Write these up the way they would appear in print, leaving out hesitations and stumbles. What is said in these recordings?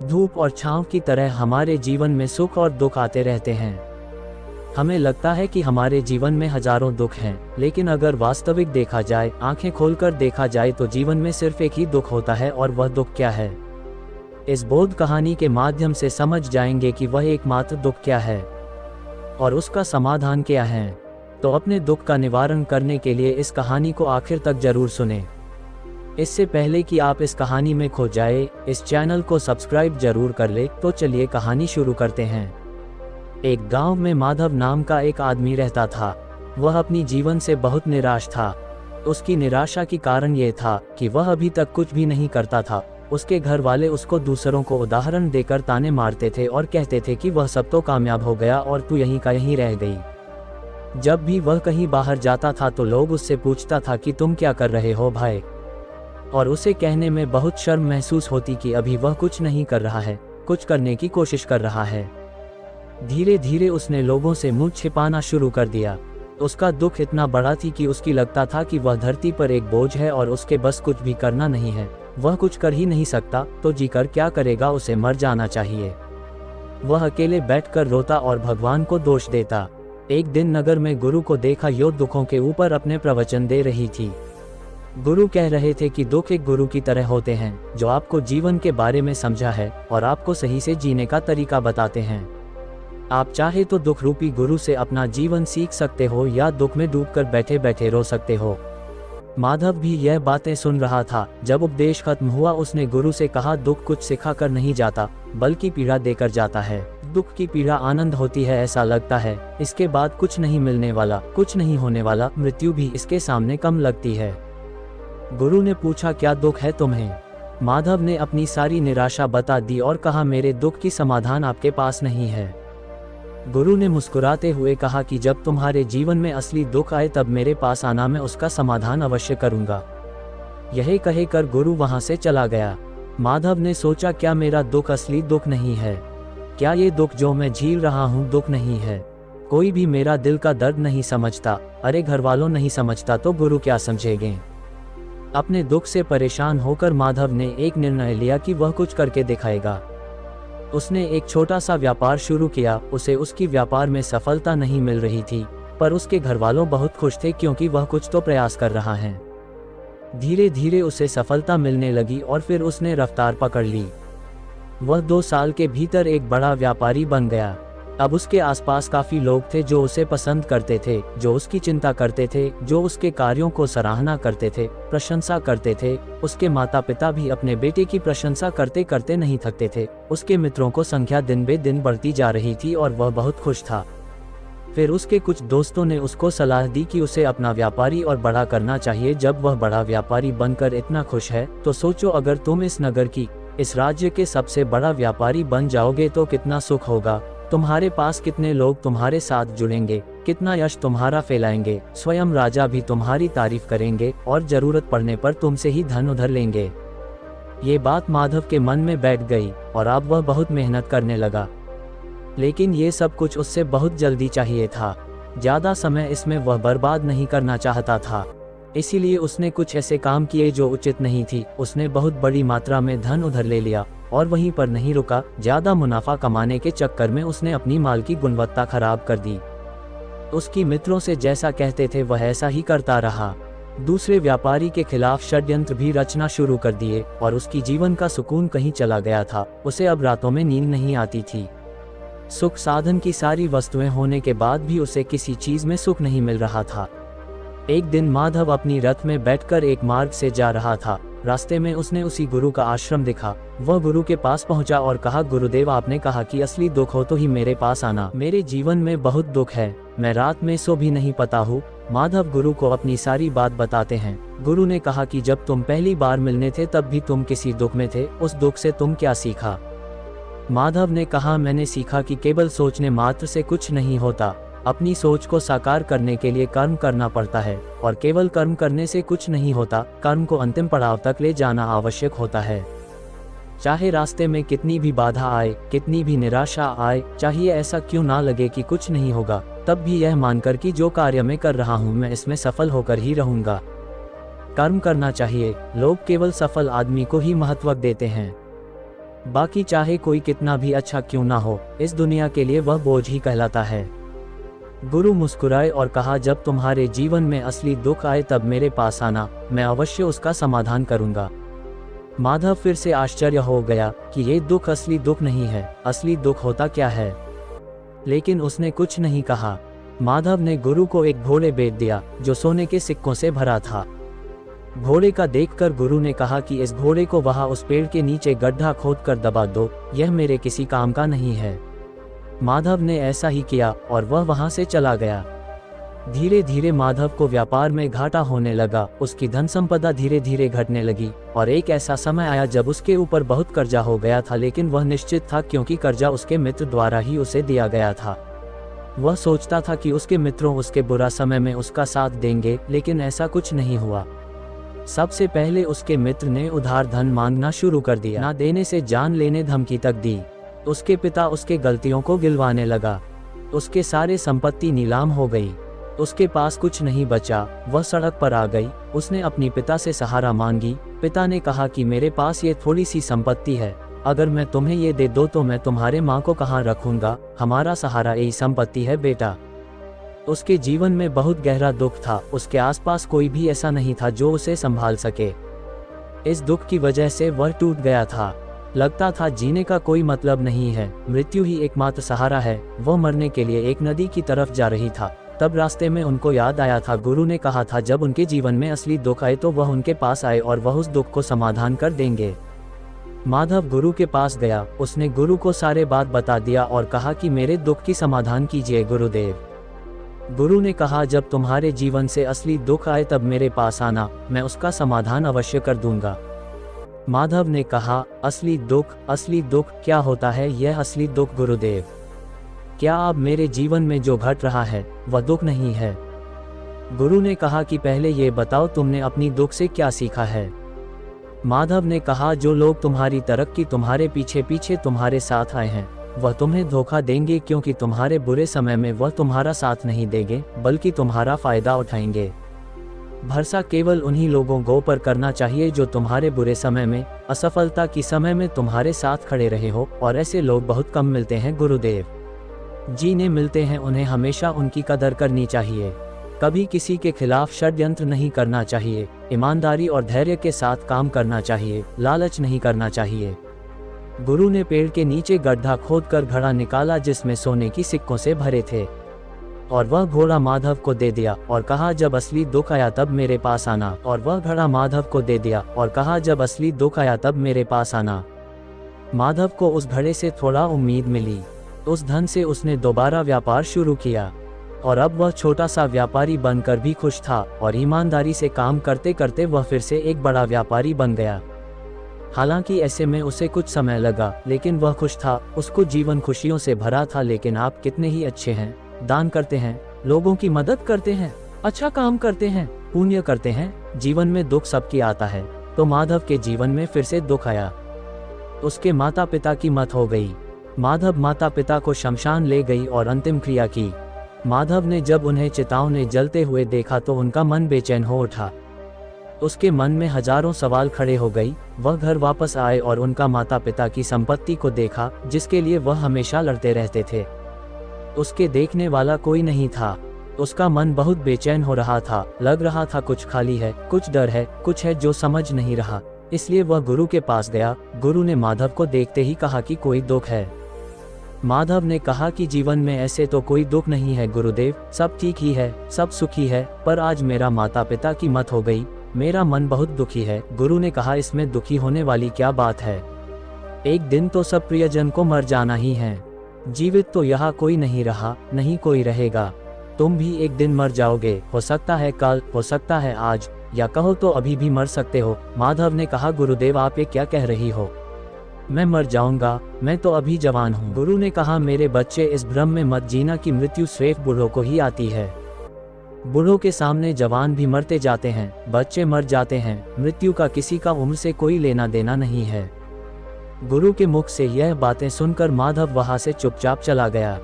धूप और छांव की तरह हमारे जीवन में सुख और दुख आते रहते हैं। हमें लगता है कि हमारे जीवन में हजारों दुख हैं, लेकिन अगर वास्तविक देखा जाए, आंखें खोलकर देखा जाए तो जीवन में सिर्फ एक ही दुख होता है, और वह दुख क्या है? इस बोध कहानी के माध्यम से समझ जाएंगे कि वह एकमात्र दुख क्या है और उसका समाधान क्या है। तो अपने दुख का निवारण करने के लिए इस कहानी को आखिर तक जरूर सुनें। इससे पहले कि आप इस कहानी में खो जाए, इस चैनल को सब्सक्राइब जरूर कर ले। तो चलिए कहानी शुरू करते हैं। एक गांव में माधव नाम का एक आदमी रहता था। वह अपनी जीवन से बहुत निराश था। उसकी निराशा की कारण ये था कि वह अभी तक कुछ भी नहीं करता था। उसके घर वाले उसको दूसरों को उदाहरण देकर ताने मारते थे और कहते थे कि वह सब तो कामयाब हो गया और तू यहीं का यहीं रह गई। जब भी वह कहीं बाहर जाता था तो लोग उससे पूछता था कि तुम क्या कर रहे हो भाई, और उसे कहने में बहुत शर्म महसूस होती कि अभी वह कुछ नहीं कर रहा है, कुछ करने की कोशिश कर रहा है। धीरे धीरे उसने लोगों से मुंह छिपाना शुरू कर दिया। उसका दुख इतना बड़ा थी कि उसकी लगता था कि वह धरती पर एक बोझ है और उसके बस कुछ भी करना नहीं है। वह कुछ कर ही नहीं सकता तो जीकर क्या करेगा, उसे मर जाना चाहिए। वह अकेले बैठकर रोता और भगवान को दोष देता। एक दिन नगर में गुरु को देखा, यो दुखों के ऊपर अपने प्रवचन दे रही थी। गुरु कह रहे थे कि दुख एक गुरु की तरह होते हैं जो आपको जीवन के बारे में समझा है और आपको सही से जीने का तरीका बताते हैं। आप चाहे तो दुख रूपी गुरु से अपना जीवन सीख सकते हो या दुख में डूबकर बैठे बैठे रो सकते हो। माधव भी यह बातें सुन रहा था। जब उपदेश खत्म हुआ उसने गुरु से कहा, दुख कुछ सिखाकर नहीं जाता बल्कि पीड़ा देकर जाता है। दुख की पीड़ा आनंद होती है, ऐसा लगता है इसके बाद कुछ नहीं मिलने वाला, कुछ नहीं होने वाला। मृत्यु भी इसके सामने कम लगती है। गुरु ने पूछा, क्या दुख है तुम्हें? माधव ने अपनी सारी निराशा बता दी और कहा, मेरे दुख की समाधान आपके पास नहीं है। गुरु ने मुस्कुराते हुए कहा कि जब तुम्हारे जीवन में असली दुख आए तब मेरे पास आना, मैं उसका समाधान अवश्य करूंगा। यही कहकर गुरु वहां से चला गया। माधव ने सोचा, क्या मेरा दुख असली दुख नहीं है? क्या ये दुख जो मैं झेल रहा हूँ दुख नहीं है? कोई भी मेरा दिल का दर्द नहीं समझता। अरे घर वालों नहीं समझता तो गुरु क्या समझेंगे? अपने दुख से परेशान होकर माधव ने एक निर्णय लिया कि वह कुछ करके दिखाएगा। उसने एक छोटा सा व्यापार शुरू किया। उसे उसकी व्यापार में सफलता नहीं मिल रही थी, पर उसके घर वालों बहुत खुश थे क्योंकि वह कुछ तो प्रयास कर रहा है। धीरे धीरे उसे सफलता मिलने लगी और फिर उसने रफ्तार पकड़ ली। वह 2 साल के भीतर एक बड़ा व्यापारी बन गया। अब उसके आसपास काफी लोग थे जो उसे पसंद करते थे, जो उसकी चिंता करते थे, जो उसके कार्यों को सराहना करते थे, प्रशंसा करते थे। उसके माता पिता भी अपने बेटे की प्रशंसा करते करते नहीं थकते थे। उसके मित्रों को संख्या दिन बे दिन बढ़ती जा रही थी और वह बहुत खुश था। फिर उसके कुछ दोस्तों ने उसको सलाह दी कि उसे अपना व्यापारी और बड़ा करना चाहिए। जब वह बड़ा व्यापारी बनकर इतना खुश है तो सोचो, अगर तुम इस नगर की, इस राज्य के सबसे बड़ा व्यापारी बन जाओगे तो कितना सुख होगा। तुम्हारे पास कितने लोग तुम्हारे साथ जुड़ेंगे, कितना यश तुम्हारा फैलाएंगे। स्वयं राजा भी तुम्हारी तारीफ करेंगे और जरूरत पड़ने पर तुमसे ही धन उधार लेंगे। ये बात माधव के मन में बैठ गई और अब वह बहुत मेहनत करने लगा। लेकिन ये सब कुछ उससे बहुत जल्दी चाहिए था। ज्यादा समय इसमें वह बर्बाद नहीं करना चाहता था। इसीलिए उसने कुछ ऐसे काम किए जो उचित नहीं थी। उसने बहुत बड़ी मात्रा में धन उधार ले लिया और वहीं पर नहीं रुका। ज्यादा मुनाफा कमाने के चक्कर में उसने अपनी माल की गुणवत्ता खराब कर दी। उसकी मित्रों से जैसा कहते थे वह ऐसा ही करता रहा। दूसरे व्यापारी के खिलाफ षड्यंत्र भी रचना शुरू कर दिए और उसकी जीवन का सुकून कहीं चला गया था। उसे अब रातों में नींद नहीं आती थी। सुख साधन की सारी वस्तुएं होने के बाद भी उसे किसी चीज में सुख नहीं मिल रहा था। एक दिन माधव अपनी रथ में बैठकर एक मार्ग से जा रहा था। रास्ते में उसने उसी गुरु का आश्रम देखा। वह गुरु के पास पहुंचा और कहा, गुरुदेव आपने कहा कि असली दुख हो तो ही मेरे पास आना। मेरे जीवन में बहुत दुख है, मैं रात में सो भी नहीं पाता हूँ। माधव गुरु को अपनी सारी बात बताते हैं। गुरु ने कहा कि जब तुम पहली बार मिलने थे तब भी तुम किसी दुख में थे। उस दुख से तुम क्या सीखा? माधव ने कहा, मैंने सीखा कि केवल सोचने मात्र से कुछ नहीं होता। अपनी सोच को साकार करने के लिए कर्म करना पड़ता है और केवल कर्म करने से कुछ नहीं होता। कर्म को अंतिम पड़ाव तक ले जाना आवश्यक होता है। चाहे रास्ते में कितनी भी बाधा आए, कितनी भी निराशा आए, चाहिए ऐसा क्यों ना लगे कि कुछ नहीं होगा, तब भी यह मानकर कि जो कार्य मैं कर रहा हूँ मैं इसमें सफल होकर ही रहूंगा। कर्म करना चाहिए। लोग केवल सफल आदमी को ही महत्व देते हैं। बाकी चाहे कोई कितना भी अच्छा क्यों ना हो, इस दुनिया के लिए वह बोझ ही कहलाता है। गुरु मुस्कुराए और कहा, जब तुम्हारे जीवन में असली दुख आए तब मेरे पास आना, मैं अवश्य उसका समाधान करूंगा। माधव फिर से आश्चर्य हो गया कि ये दुख असली दुख नहीं है, असली दुख होता क्या है। लेकिन उसने कुछ नहीं कहा। माधव ने गुरु को एक घोड़े बेच दिया जो सोने के सिक्कों से भरा था। घोड़े का देखकर गुरु ने कहा कि इस घोड़े को वहां उस पेड़ के नीचे गड्ढा खोदकर दबा दो, यह मेरे किसी काम का नहीं है। माधव ने ऐसा ही किया और वह वहां से चला गया। धीरे धीरे माधव को व्यापार में घाटा होने लगा, उसकी धन संपदा धीरे धीरे घटने लगी और एक ऐसा समय आया जब उसके ऊपर बहुत कर्जा हो गया था, लेकिन वह निश्चित था क्योंकि कर्जा उसके मित्र द्वारा ही उसे दिया गया था। वह सोचता था कि उसके मित्रों उसके बुरा समय में उसका साथ देंगे, लेकिन ऐसा कुछ नहीं हुआ। सबसे पहले उसके मित्र ने उधार धन मांगना शुरू कर दिया, ना देने से जान लेने धमकी तक दी। उसके पिता उसके गलतियों को गिलवाने लगा। उसके सारे संपत्ति नीलाम हो गई, उसके पास कुछ नहीं बचा। वह सड़क पर आ गई। उसने अपनी पिता से सहारा मांगी। पिता ने कहा कि मेरे पास ये थोड़ी सी संपत्ति है, अगर मैं तुम्हें ये दे दो तो मैं तुम्हारे माँ को कहाँ रखूंगा, हमारा सहारा यही संपत्ति है बेटा। उसके जीवन में बहुत गहरा दुख था, उसके आसपास कोई भी ऐसा नहीं था जो उसे संभाल सके। इस दुख की वजह से वह टूट गया था। लगता था जीने का कोई मतलब नहीं है, मृत्यु ही एकमात्र सहारा है। वह मरने के लिए एक नदी की तरफ जा रही था, तब रास्ते में उनको याद आया था गुरु ने कहा था जब उनके जीवन में असली दुख आए तो वह उनके पास आए और वह उस दुख को समाधान कर देंगे। माधव गुरु के पास गया। उसने गुरु को सारे बात बता दिया और कहा कि मेरे दुख की समाधान कीजिए गुरुदेव। गुरु ने कहा, जब तुम्हारे जीवन से असली दुख आए तब मेरे पास आना, मैं उसका समाधान अवश्य कर दूंगा। माधव ने कहा, असली दुख क्या होता है? यह असली दुख गुरुदेव, क्या अब मेरे जीवन में जो घट रहा है वह दुख नहीं है? गुरु ने कहा कि पहले ये बताओ तुमने अपनी दुख से क्या सीखा है? माधव ने कहा, जो लोग तुम्हारी तरक्की तुम्हारे पीछे पीछे तुम्हारे साथ आए हैं वह तुम्हें धोखा देंगे, क्योंकि तुम्हारे बुरे समय में वह तुम्हारा साथ नहीं देंगे बल्कि तुम्हारा फायदा उठाएंगे। भरोसा केवल उन्हीं लोगों को पर करना चाहिए जो तुम्हारे बुरे समय में, असफलता की समय में तुम्हारे साथ खड़े रहे हो, और ऐसे लोग बहुत कम मिलते हैं गुरुदेव। जिन्हें मिलते हैं उन्हें हमेशा उनकी कदर करनी चाहिए। कभी किसी के खिलाफ षड्यंत्र नहीं करना चाहिए, ईमानदारी और धैर्य के साथ काम करना चाहिए, लालच नहीं करना चाहिए। गुरु ने पेड़ के नीचे गड्ढा खोदकर घड़ा निकाला जिसमें सोने की सिक्कों से भरे थे, और वह घोड़ा माधव को दे दिया और कहा, जब असली दुख आया तब मेरे पास आना। और वह घड़ा माधव को दे दिया और कहा, जब असली दुख आया तब मेरे पास आना। माधव को उस घड़े से थोड़ा उम्मीद मिली। उस धन से उसने दोबारा व्यापार शुरू किया और अब वह छोटा सा व्यापारी बनकर भी खुश था, और ईमानदारी से काम करते करते वह फिर से एक बड़ा व्यापारी बन गया। हालांकि ऐसे में उसे कुछ समय लगा, लेकिन वह खुश था। उसको जीवन खुशियों से भरा था। लेकिन आप कितने ही अच्छे हैं, दान करते हैं, लोगों की मदद करते हैं, अच्छा काम करते हैं, पुण्य करते हैं। जीवन में दुख सबकी आता है, तो माधव के जीवन में फिर से दुख आया। उसके माता पिता की मौत हो गई। माधव माता पिता को शमशान ले गई और अंतिम क्रिया की। माधव ने जब उन्हें चिताओं ने जलते हुए देखा तो उनका मन बेचैन हो उठा। उसके मन में हजारों सवाल खड़े हो गई। वह घर वापस आए और उनका माता पिता की संपत्ति को देखा जिसके लिए वह हमेशा लड़ते रहते थे। उसके देखने वाला कोई नहीं था। उसका मन बहुत बेचैन हो रहा था। लग रहा था कुछ खाली है, कुछ डर है, कुछ है जो समझ नहीं रहा। इसलिए वह गुरु के पास गया। गुरु ने माधव को देखते ही कहा कि कोई दुख है? माधव ने कहा कि जीवन में ऐसे तो कोई दुख नहीं है गुरुदेव, सब ठीक ही है, सब सुखी है, पर आज मेरा माता पिता की मौत हो गई, मेरा मन बहुत दुखी है। गुरु ने कहा, इसमें दुखी होने वाली क्या बात है? एक दिन तो सब प्रियजन को मर जाना ही है। जीवित तो यहाँ कोई नहीं रहा, नहीं कोई रहेगा। तुम भी एक दिन मर जाओगे, हो सकता है कल, हो सकता है आज, या कहो तो अभी भी मर सकते हो। माधव ने कहा, गुरुदेव आप ये क्या कह रही हो? मैं मर जाऊंगा, मैं तो अभी जवान हूँ। गुरु ने कहा, मेरे बच्चे इस भ्रम में मत जीना कि मृत्यु सिर्फ बूढ़ों को ही आती है। बूढ़ों के सामने जवान भी मरते जाते हैं, बच्चे मर जाते हैं। मृत्यु का किसी का उम्र से कोई लेना देना नहीं है। गुरु के मुख से यह बातें सुनकर माधव वहां से चुपचाप चला गया,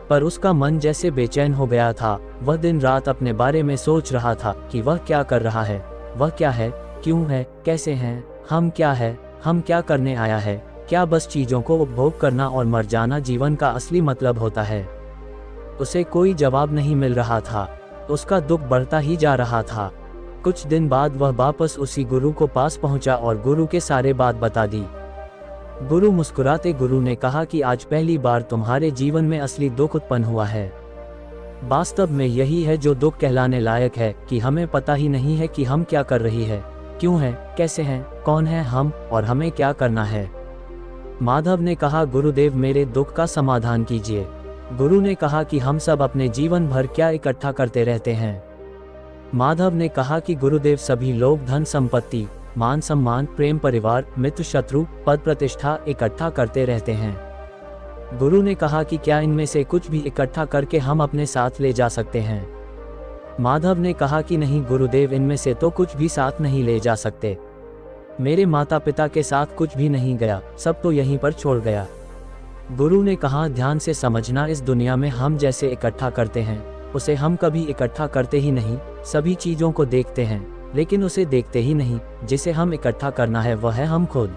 पर उसका मन जैसे बेचैन हो गया था। वह दिन रात अपने बारे में सोच रहा था कि वह क्या कर रहा है, वह क्या है, क्यों है, कैसे हैं, हम क्या है, हम क्या करने आया है, क्या बस चीज़ों को उपभोग करना और मर जाना जीवन का असली मतलब होता है? उसे कोई जवाब नहीं मिल रहा था। उसका दुख बढ़ता ही जा रहा था। कुछ दिन बाद वह वापस उसी गुरु को पास पहुंचा और गुरु के सारे बात बता दी। गुरु मुस्कुराते गुरु ने कहा कि आज पहली बार तुम्हारे जीवन में असली दुख उत्पन्न हुआ है। वास्तव में यही है जो दुख कहलाने लायक है कि हमें पता ही नहीं है कि हम क्या कर रही है, क्यों है, कैसे हैं, कौन है हम और हमें क्या करना है। माधव ने कहा, गुरुदेव मेरे दुख का समाधान कीजिए। गुरु ने कहा कि हम सब अपने जीवन भर क्या इकट्ठा करते रहते हैं। माधव ने कहा कि गुरुदेव सभी लोग धन संपत्ति, मान सम्मान, प्रेम, परिवार, मित्र, शत्रु, पद, प्रतिष्ठा इकट्ठा करते रहते हैं। गुरु ने कहा कि क्या इनमें से कुछ भी इकट्ठा करके हम अपने साथ ले जा सकते हैं। माधव ने कहा कि नहीं गुरुदेव, इनमें से तो कुछ भी साथ नहीं ले जा सकते। मेरे माता पिता के साथ कुछ भी नहीं गया, सब तो यहीं पर छोड़ गया। गुरु ने कहा, ध्यान से समझना, इस दुनिया में हम जैसे इकट्ठा करते हैं उसे हम कभी इकट्ठा करते ही नहीं। सभी चीज़ों को देखते हैं लेकिन उसे देखते ही नहीं। जिसे हम इकट्ठा करना है वह है हम खुद।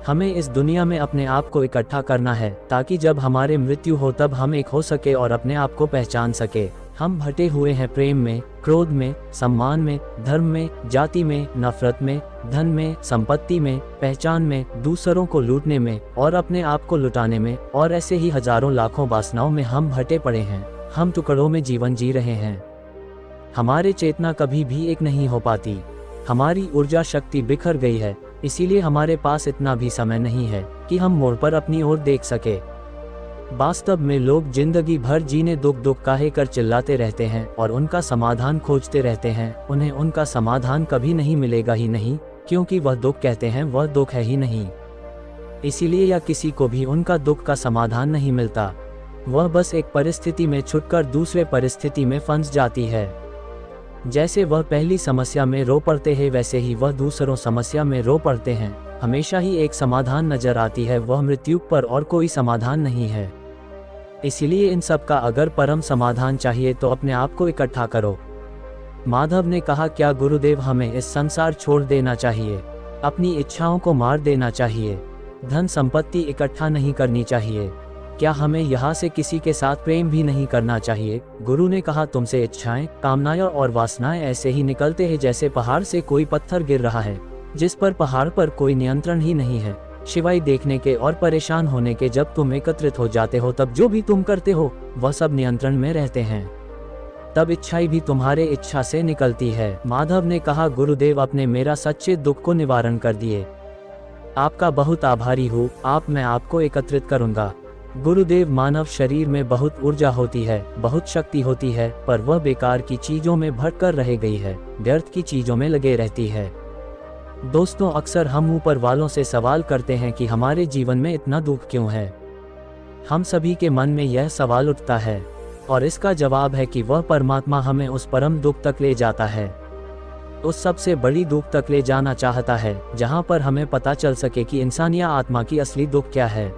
हमें इस दुनिया में अपने आप को इकट्ठा करना है ताकि जब हमारे मृत्यु हो तब हम एक हो सके और अपने आप को पहचान सके। हम भटे हुए हैं प्रेम में, क्रोध में, सम्मान में, धर्म में, जाति में, नफरत में, धन में, संपत्ति में, पहचान में, दूसरों को लूटने में और अपने आप को लुटाने में और ऐसे ही हजारों लाखों वासनाओं में हम भटे पड़े हैं। हम टुकड़ों में जीवन जी रहे हैं। हमारी चेतना कभी भी एक नहीं हो पाती। हमारी ऊर्जा शक्ति बिखर गई है, इसीलिए हमारे पास इतना भी समय नहीं है कि हम मोड़ पर अपनी ओर देख सके। वास्तव में लोग जिंदगी भर जीने दुख दुख काहे कर चिल्लाते रहते हैं और उनका समाधान खोजते रहते हैं। उन्हें उनका समाधान कभी नहीं मिलेगा ही नहीं, क्योंकि वह दुख कहते हैं वह दुख है ही नहीं। इसीलिए या किसी को भी उनका दुख का समाधान नहीं मिलता। वह बस एक परिस्थिति में छुटकर दूसरे परिस्थिति में फंस जाती है। जैसे वह पहली समस्या में रो पड़ते हैं वैसे ही वह दूसरों समस्या में रो पड़ते हैं। हमेशा ही एक समाधान नजर आती है, वह मृत्यु पर, और कोई समाधान नहीं है। इसलिए इन सब का अगर परम समाधान चाहिए तो अपने आप को इकट्ठा करो। माधव ने कहा, क्या गुरुदेव हमें इस संसार छोड़ देना चाहिए, अपनी इच्छाओं को मार देना चाहिए, धन संपत्ति इकट्ठा नहीं करनी चाहिए, क्या हमें यहाँ से किसी के साथ प्रेम भी नहीं करना चाहिए? गुरु ने कहा, तुमसे इच्छाएं, कामनाएं और वासनाएं ऐसे ही निकलते हैं जैसे पहाड़ से कोई पत्थर गिर रहा है जिस पर पहाड़ पर कोई नियंत्रण ही नहीं है, सिवाय देखने के और परेशान होने के। जब तुम एकत्रित हो जाते हो तब जो भी तुम करते हो वह सब नियंत्रण में रहते हैं। तब इच्छाएं भी तुम्हारे इच्छा से निकलती है। माधव ने कहा, गुरुदेव आपने मेरा सच्चे दुख को निवारण कर दिए। आपका बहुत आभारी हूँ। मैं आपको एकत्रित करूँगा। गुरुदेव, मानव शरीर में बहुत ऊर्जा होती है, बहुत शक्ति होती है, पर वह बेकार की चीजों में भटकर रह गई है, व्यर्थ की चीजों में लगे रहती है। दोस्तों, अक्सर हम ऊपर वालों से सवाल करते हैं कि हमारे जीवन में इतना दुख क्यों है। हम सभी के मन में यह सवाल उठता है और इसका जवाब है कि वह परमात्मा हमें उस परम दुख तक ले जाता है, उस सबसे बड़ी दुख तक ले जाना चाहता है जहां पर हमें पता चल सके कि इंसान या आत्मा की असली दुख क्या है।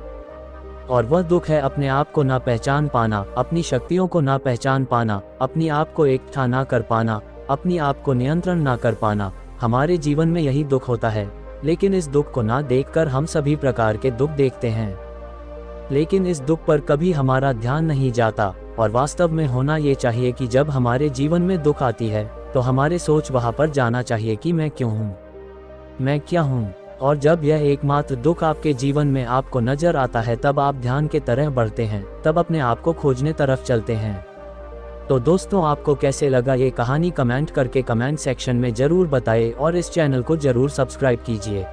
और वह दुख है अपने आप को ना पहचान पाना, अपनी शक्तियों को ना पहचान पाना, अपनी आप को एकठा ना कर पाना, अपनी आप को नियंत्रण ना कर पाना। हमारे जीवन में यही दुख होता है, लेकिन इस दुख को ना देखकर हम सभी प्रकार के दुख देखते हैं। लेकिन इस दुख पर कभी हमारा ध्यान नहीं जाता। और वास्तव में होना ये चाहिए कि जब हमारे जीवन में दुख आती है तो हमारे सोच वहाँ पर जाना चाहिए कि मैं क्यों हूँ, मैं क्या हूँ। और जब यह एकमात्र दुख आपके जीवन में आपको नजर आता है तब आप ध्यान के तरह बढ़ते हैं, तब अपने आप को खोजने तरफ चलते हैं। तो दोस्तों, आपको कैसे लगा ये कहानी कमेंट करके कमेंट सेक्शन में जरूर बताएं और इस चैनल को जरूर सब्सक्राइब कीजिए।